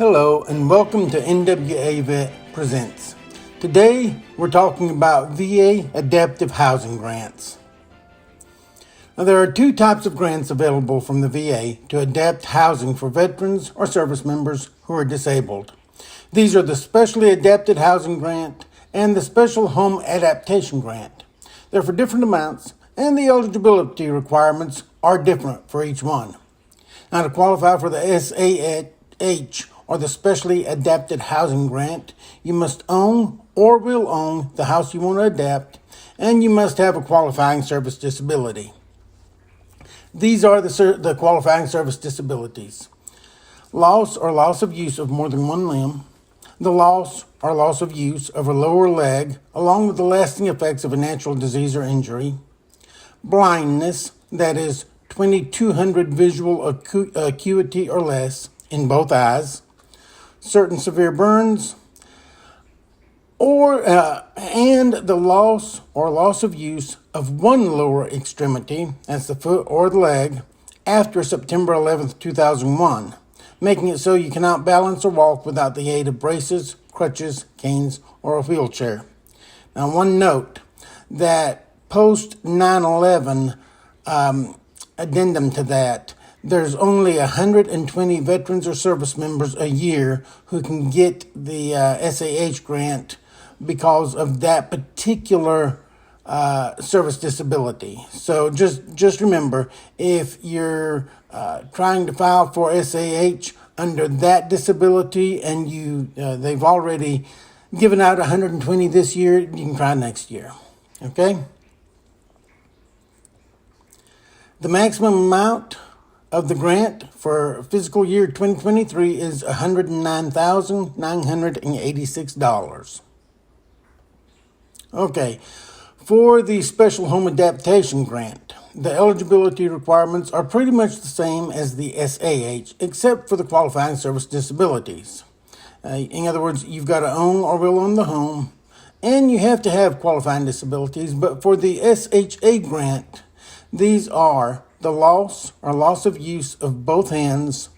Hello and welcome to NWA Vet Presents. Today we're talking about VA Adaptive Housing Grants. Now, there are two types of grants available from the VA to adapt housing for veterans or service members who are disabled. These are the Specially Adapted Housing Grant and the Special Home Adaptation Grant. They're for different amounts and the eligibility requirements are different for each one. Now, to qualify for the SAH or the Specially Adapted Housing Grant, you must own or will own the house you want to adapt, and you must have a qualifying service disability. These are the qualifying service disabilities: loss or loss of use of more than one limb, the loss or loss of use of a lower leg, along with the lasting effects of a natural disease or injury, blindness, that is 2200 visual acuity or less in both eyes, certain severe burns, and the loss or loss of use of one lower extremity, that's the foot or the leg, after September 11th, 2001, making it so you cannot balance or walk without the aid of braces, crutches, canes, or a wheelchair. Now, one note that post 9/11 addendum to that, there's only 120 veterans or service members a year who can get the SAH grant because of that particular service disability. So just remember, if you're trying to file for SAH under that disability and they've already given out 120 this year, you can try next year. Okay? The maximum amount of the grant for fiscal year 2023 is $109,986. Okay, for the Special Home Adaptation Grant, the eligibility requirements are pretty much the same as the SAH, except for the qualifying service disabilities. In other words, you've got to own or will own the home, and you have to have qualifying disabilities. But for the SHA grant, these are the loss or loss of use of both hands,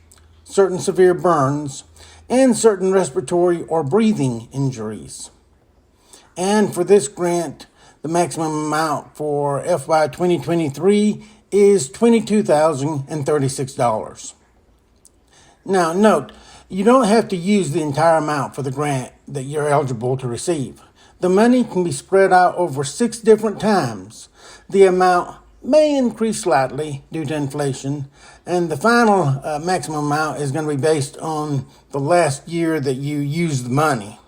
certain severe burns, and certain respiratory or breathing injuries. And for this grant, the maximum amount for FY 2023 is $22,036. Now, note, you don't have to use the entire amount for the grant that you're eligible to receive. The money can be spread out over 6 different times. The amount may increase slightly due to inflation, and the final maximum amount is going to be based on the last year that you used the money.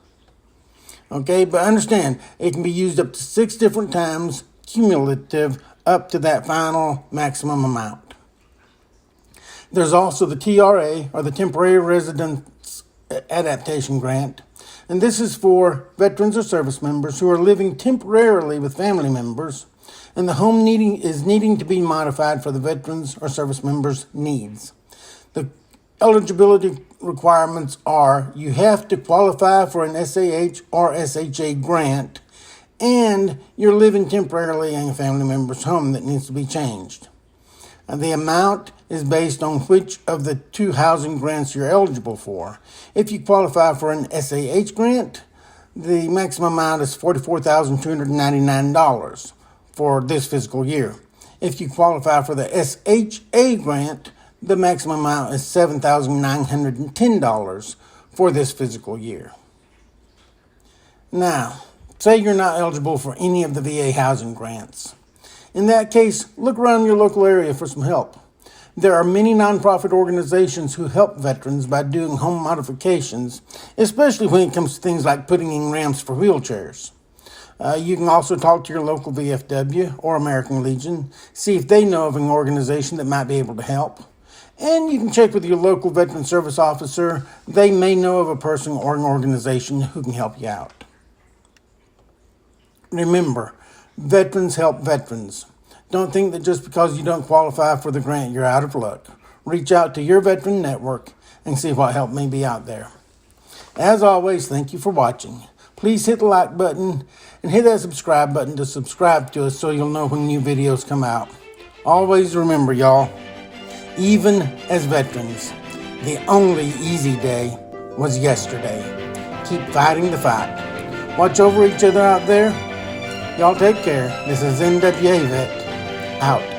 Okay, but understand, it can be used up to 6 different times, cumulative, up to that final maximum amount. There's also the TRA, or the Temporary Residence Adaptation Grant, and this is for veterans or service members who are living temporarily with family members, and the home is needing to be modified for the veterans or service members' needs. The eligibility requirements are: you have to qualify for an SAH or SHA grant, and you're living temporarily in a family member's home that needs to be changed. The amount is based on which of the 2 housing grants you're eligible for. If you qualify for an SAH grant, the maximum amount is $44,299 for this fiscal year. If you qualify for the SHA grant, the maximum amount is $7,910 for this fiscal year. Now, say you're not eligible for any of the VA housing grants. In that case, look around your local area for some help. There are many nonprofit organizations who help veterans by doing home modifications, especially when it comes to things like putting in ramps for wheelchairs. You can also talk to your local VFW or American Legion, see if they know of an organization that might be able to help. And you can check with your local veteran service officer. They may know of a person or an organization who can help you out. Remember, veterans help veterans. Don't think that just because you don't qualify for the grant, you're out of luck. Reach out to your veteran network and see what help may be out there. As always, thank you for watching. Please hit the like button and hit that subscribe button to subscribe to us so you'll know when new videos come out. Always remember, y'all, even as veterans, the only easy day was yesterday. Keep fighting the fight. Watch over each other out there. Y'all take care. This is NWA Vet, out.